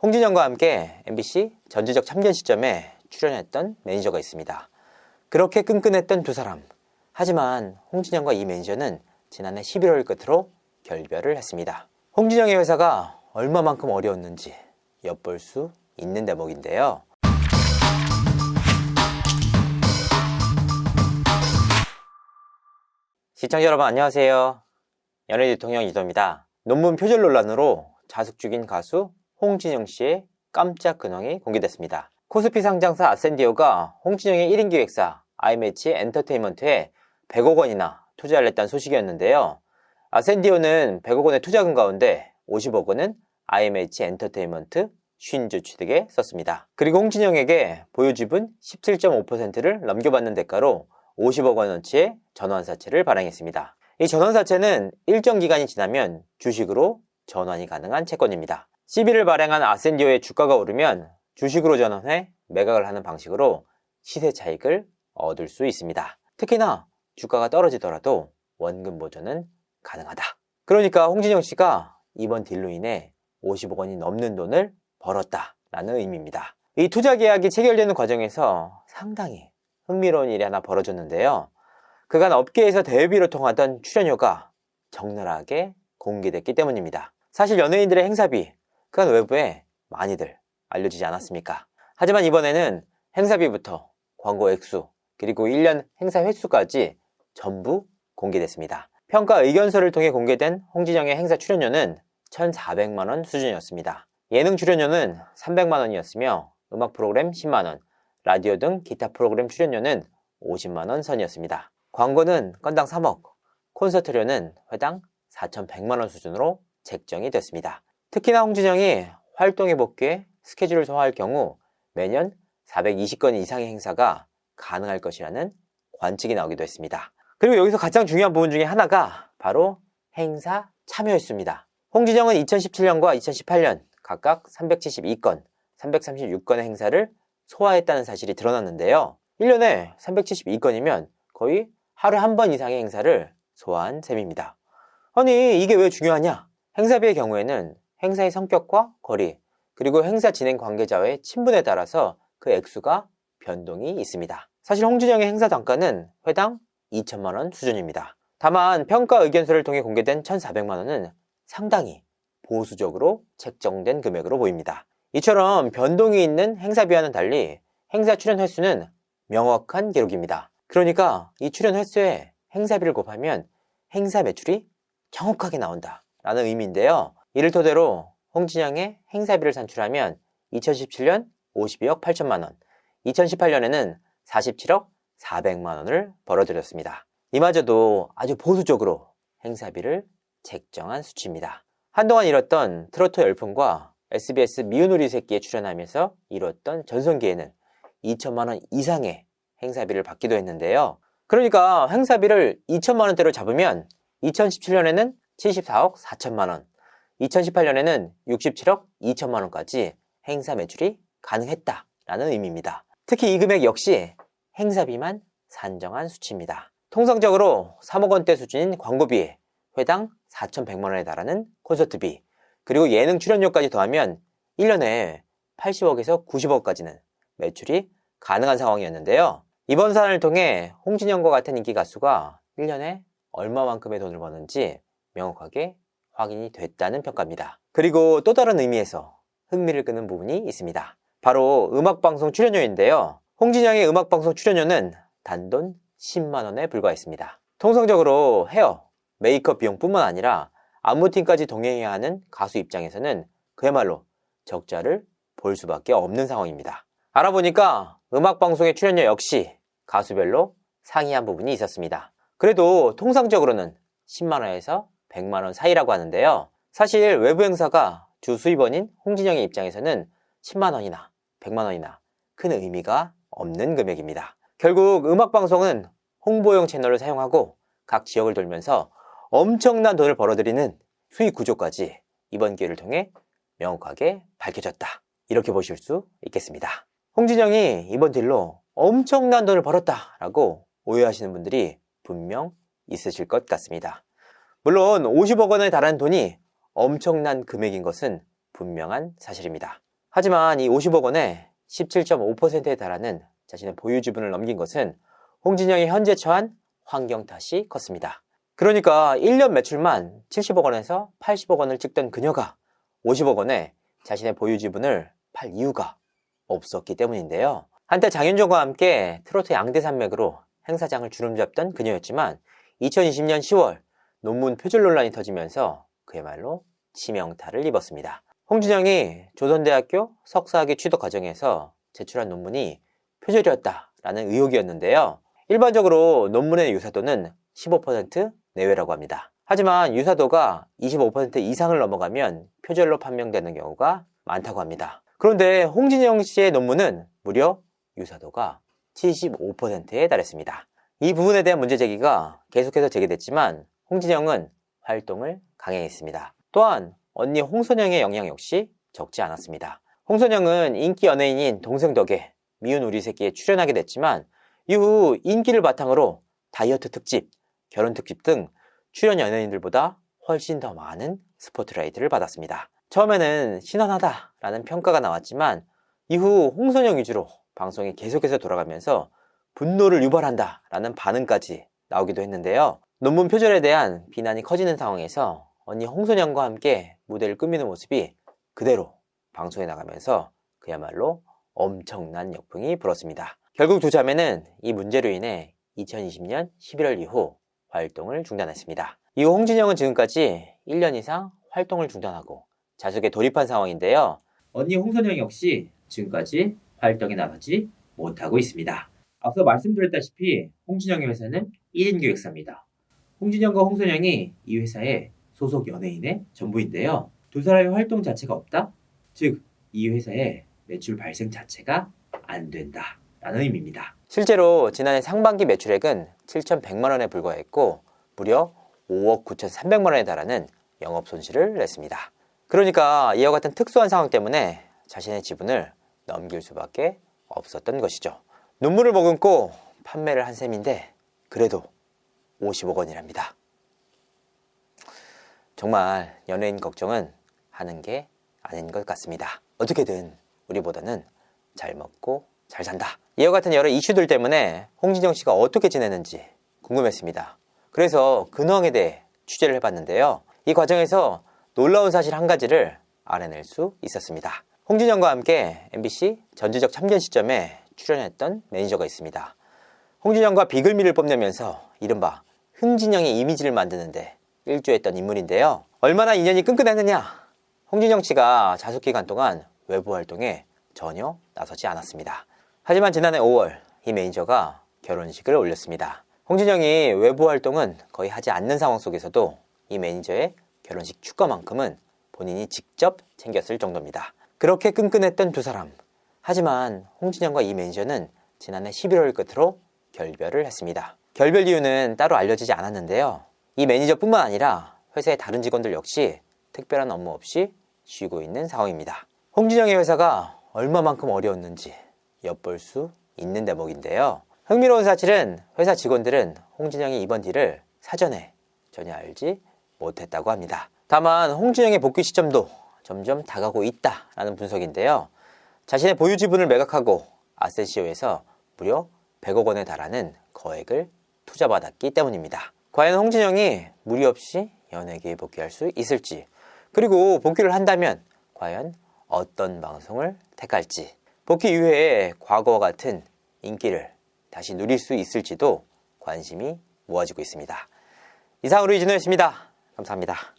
홍진영과 함께 MBC 전지적 참견 시점에 출연했던 매니저가 있습니다. 그렇게 끈끈했던 두 사람. 하지만 홍진영과 이 매니저는 지난해 11월 끝으로 결별을 했습니다. 홍진영의 회사가 얼마만큼 어려웠는지 엿볼 수 있는 대목인데요. 시청자 여러분 안녕하세요. 연예인 대통령 이도입니다. 논문 표절 논란으로 자숙 중인 가수 홍진영 씨의 깜짝 근황이 공개됐습니다. 코스피 상장사 아센디오가 홍진영의 1인 기획사 iMatch 엔터테인먼트에 100억 원이나 투자를 했다는 소식이었는데요. 아센디오는 100억 원의 투자금 가운데 50억 원은 iMatch 엔터테인먼트 신주 취득에 썼습니다. 그리고 홍진영에게 보유지분 17.5%를 넘겨받는 대가로 50억 원어치의 전환사채를 발행했습니다. 이 전환사채는 일정 기간이 지나면 주식으로 전환이 가능한 채권입니다. CB를 발행한 아센디오의 주가가 오르면 주식으로 전환해 매각을 하는 방식으로 시세 차익을 얻을 수 있습니다. 특히나 주가가 떨어지더라도 원금 보전은 가능하다. 그러니까 홍진영 씨가 이번 딜로 인해 50억 원이 넘는 돈을 벌었다라는 의미입니다. 이 투자 계약이 체결되는 과정에서 상당히 흥미로운 일이 하나 벌어졌는데요. 그간 업계에서 대회비로 통하던 출연료가 적나라하게 공개됐기 때문입니다. 사실 연예인들의 행사비, 그간 외부에 많이들 알려지지 않았습니까? 하지만 이번에는 행사비부터 광고 액수, 그리고 1년 행사 횟수까지 전부 공개됐습니다. 평가 의견서를 통해 공개된 홍진영의 행사 출연료는 1,400만 원 수준이었습니다. 예능 출연료는 300만 원이었으며 음악 프로그램 10만 원, 라디오 등 기타 프로그램 출연료는 50만 원 선이었습니다. 광고는 건당 3억, 콘서트료는 회당 4,100만 원 수준으로 책정이 됐습니다. 특히나 홍진영이 활동에 복귀해 스케줄을 소화할 경우 매년 420건 이상의 행사가 가능할 것이라는 관측이 나오기도 했습니다. 그리고 여기서 가장 중요한 부분 중에 하나가 바로 행사 참여 횟수입니다. 홍진영은 2017년과 2018년 각각 372건, 336건의 행사를 소화했다는 사실이 드러났는데요. 1년에 372건이면 거의 하루에 한 번 이상의 행사를 소화한 셈입니다. 아니 이게 왜 중요하냐? 행사비의 경우에는 행사의 성격과 거리, 그리고 행사 진행 관계자와의 친분에 따라서 그 액수가 변동이 있습니다. 사실 홍진영의 행사 단가는 회당 2천만 원 수준입니다. 다만 평가 의견서를 통해 공개된 1,400만 원은 상당히 보수적으로 책정된 금액으로 보입니다. 이처럼 변동이 있는 행사비와는 달리 행사 출연 횟수는 명확한 기록입니다. 그러니까 이 출연 횟수에 행사비를 곱하면 행사 매출이 정확하게 나온다 라는 의미인데요. 이를 토대로 홍진영의 행사비를 산출하면 2017년 52억 8천만 원, 2018년에는 47억 400만 원을 벌어들였습니다. 이마저도 아주 보수적으로 행사비를 책정한 수치입니다. 한동안 이뤘던 트로트 열풍과 SBS 미운 우리 새끼에 출연하면서 이뤘던 전성기에는 2천만 원 이상의 행사비를 받기도 했는데요. 그러니까 행사비를 2천만 원대로 잡으면 2017년에는 74억 4천만 원, 2018년에는 67억 2천만 원까지 행사 매출이 가능했다라는 의미입니다. 특히 이 금액 역시 행사비만 산정한 수치입니다. 통상적으로 3억 원대 수준인 광고비에 회당 4,100만 원에 달하는 콘서트비, 그리고 예능 출연료까지 더하면 1년에 80억에서 90억까지는 매출이 가능한 상황이었는데요. 이번 사안을 통해 홍진영과 같은 인기 가수가 1년에 얼마만큼의 돈을 버는지 명확하게 확인이 됐다는 평가입니다. 그리고 또 다른 의미에서 흥미를 끄는 부분이 있습니다. 바로 음악방송 출연료인데요. 홍진영의 음악방송 출연료는 단돈 10만 원에 불과했습니다. 통상적으로 헤어, 메이크업 비용뿐만 아니라 안무팀까지 동행해야 하는 가수 입장에서는 그야말로 적자를 볼 수밖에 없는 상황입니다. 알아보니까 음악방송의 출연료 역시 가수별로 상이한 부분이 있었습니다. 그래도 통상적으로는 10만 원에서 100만 원 사이라고 하는데요. 사실 외부 행사가 주 수입원인 홍진영의 입장에서는 10만 원이나 100만 원이나 큰 의미가 없는 금액입니다. 결국 음악방송은 홍보용 채널을 사용하고 각 지역을 돌면서 엄청난 돈을 벌어들이는 수익 구조까지 이번 기회를 통해 명확하게 밝혀졌다. 이렇게 보실 수 있겠습니다. 홍진영이 이번 딜로 엄청난 돈을 벌었다라고 오해하시는 분들이 분명 있으실 것 같습니다. 물론 50억 원에 달하는 돈이 엄청난 금액인 것은 분명한 사실입니다. 하지만 이 50억 원에 17.5%에 달하는 자신의 보유 지분을 넘긴 것은 홍진영이 현재 처한 환경 탓이 컸습니다. 그러니까 1년 매출만 70억 원에서 80억 원을 찍던 그녀가 50억 원에 자신의 보유 지분을 팔 이유가 없었기 때문인데요. 한때 장윤정과 함께 트로트 양대 산맥으로 행사장을 주름잡던 그녀였지만 2020년 10월 논문 표절 논란이 터지면서 그야말로 치명타를 입었습니다. 홍진영이 조선대학교 석사학위 취득 과정에서 제출한 논문이 표절이었다라는 의혹이었는데요. 일반적으로 논문의 유사도는 15% 내외라고 합니다. 하지만 유사도가 25% 이상을 넘어가면 표절로 판명되는 경우가 많다고 합니다. 그런데 홍진영 씨의 논문은 무려 유사도가 75%에 달했습니다. 이 부분에 대한 문제 제기가 계속해서 제기됐지만 홍진영은 활동을 강행했습니다. 또한 언니 홍선영의 영향 역시 적지 않았습니다. 홍선영은 인기 연예인인 동생 덕에 미운 우리 새끼에 출연하게 됐지만 이후 인기를 바탕으로 다이어트 특집, 결혼 특집 등 출연 연예인들보다 훨씬 더 많은 스포트라이트를 받았습니다. 처음에는 신선하다라는 평가가 나왔지만 이후 홍선영 위주로 방송이 계속해서 돌아가면서 분노를 유발한다라는 반응까지 나오기도 했는데요. 논문 표절에 대한 비난이 커지는 상황에서 언니 홍선영과 함께 무대를 꾸미는 모습이 그대로 방송에 나가면서 그야말로 엄청난 역풍이 불었습니다. 결국 두 자매는 이 문제로 인해 2020년 11월 이후 활동을 중단했습니다. 이후 홍진영은 지금까지 1년 이상 활동을 중단하고 자숙에 돌입한 상황인데요. 언니 홍선영 역시 지금까지 활동에 나가지 못하고 있습니다. 앞서 말씀드렸다시피 홍진영의 회사는 1인 기획사입니다. 홍진영과 홍선영이 이 회사의 소속 연예인의 전부인데요. 두 사람의 활동 자체가 없다? 즉, 이 회사의 매출 발생 자체가 안 된다 라는 의미입니다. 실제로 지난해 상반기 매출액은 7,100만 원에 불과했고 무려 5억 9,300만 원에 달하는 영업 손실을 냈습니다. 그러니까 이와 같은 특수한 상황 때문에 자신의 지분을 넘길 수밖에 없었던 것이죠. 눈물을 머금고 판매를 한 셈인데 그래도 50억 원이랍니다. 정말 연예인 걱정은 하는 게 아닌 것 같습니다. 어떻게든 우리보다는 잘 먹고 잘 산다. 이와 같은 여러 이슈들 때문에 홍진영 씨가 어떻게 지내는지 궁금했습니다. 그래서 근황에 대해 취재를 해봤는데요. 이 과정에서 놀라운 사실 한 가지를 알아낼 수 있었습니다. 홍진영과 함께 MBC 전지적 참견 시점에 출연했던 매니저가 있습니다. 홍진영과 비글미를 뽐내면서 이른바 흥진영의 이미지를 만드는데 일조했던 인물인데요. 얼마나 인연이 끈끈했느냐? 홍진영 씨가 자숙 기간 동안 외부 활동에 전혀 나서지 않았습니다. 하지만 지난해 5월 이 매니저가 결혼식을 올렸습니다. 홍진영이 외부 활동은 거의 하지 않는 상황 속에서도 이 매니저의 결혼식 축가만큼은 본인이 직접 챙겼을 정도입니다. 그렇게 끈끈했던 두 사람. 하지만 홍진영과 이 매니저는 지난해 11월 끝으로 결별을 했습니다. 결별 이유는 따로 알려지지 않았는데요. 이 매니저뿐만 아니라 회사의 다른 직원들 역시 특별한 업무 없이 쉬고 있는 상황입니다. 홍진영의 회사가 얼마만큼 어려웠는지 엿볼 수 있는 대목인데요. 흥미로운 사실은 회사 직원들은 홍진영의 이번 딜을 사전에 전혀 알지 못했다고 합니다. 다만 홍진영의 복귀 시점도 점점 다가오고 있다라는 분석인데요. 자신의 보유 지분을 매각하고 아센시오에서 무려 100억 원에 달하는 거액을 투자받았기 때문입니다. 과연 홍진영이 무리 없이 연예계에 복귀할 수 있을지, 그리고 복귀를 한다면 과연 어떤 방송을 택할지, 복귀 이후에 과거와 같은 인기를 다시 누릴 수 있을지도 관심이 모아지고 있습니다. 이상으로 이진호였습니다. 감사합니다.